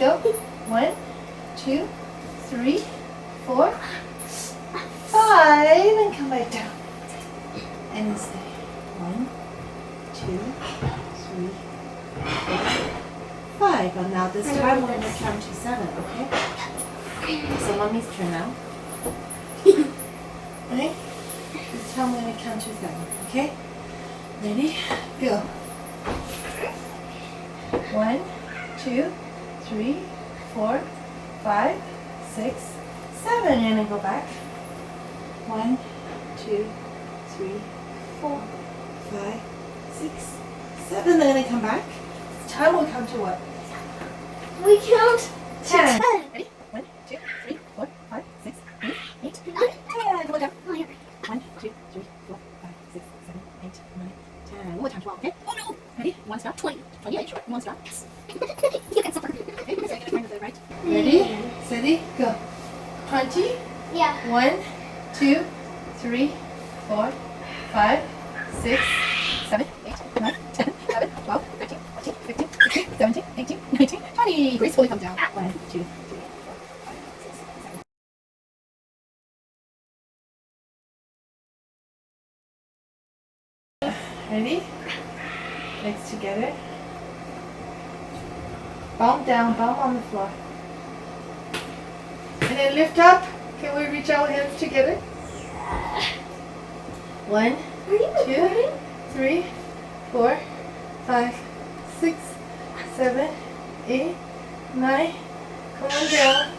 go. 1, 2, 3, 4, 5, and come back down. And stay. 1, 2, 3, 4, 5. And now this time we're going to count to 7, okay? So mommy's turn now. Okay? This time we're going to count to 7, okay? Ready? Go. 1, 2, 3, 4, 5, 6, 7. And then go back. 1, 2, 3, 4, 5, 6, 7. Then I come back. This time we'll count to what? We count 10. 10. Ready? 1, 2, 3, 4, 5, 6, 7, 8, 9, 10. Go down. 1, 2, 3, 4, 5, 6, 7, 8, 9, 10. One more time, 12, okay? Oh no! Ready? You want to start? 20. 28. You want to start? Yes. You can suffer. Okay, so you're going to turn to the right. Ready? Steady? Go. 20. Yeah. 1, 2, 3, 4, 5, 6, 7, 8, 9, 10, 11, 12, 13, 14, 15, 16, 17, 18, 19, 20. Gracefully come down. 1, 2, 3, 4, 5, 6, 7. Ready? Legs together. Palm down, palm on the floor. And then lift up. Can we reach our hands together? 1, Are you 2, recording? 3, 4, 5, 6, 7, 8, 9. Come on down.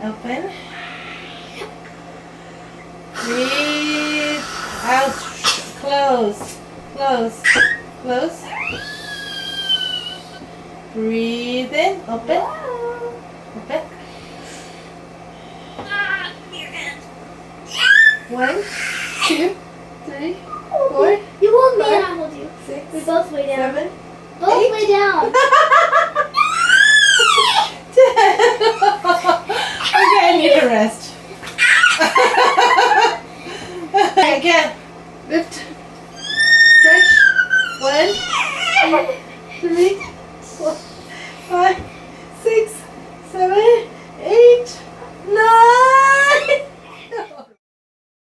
Open. Breathe out. Close. Close. Close. Breathe in. Open. Open. Ah, your hand. 1, 2, 3, 4, You hold me 5, and I hold you. 6, We both lay down. 7, Both 8. lay down. 10. Okay, I need a rest. Again. Lift. Stretch. 1, 2, 3, 4, 5,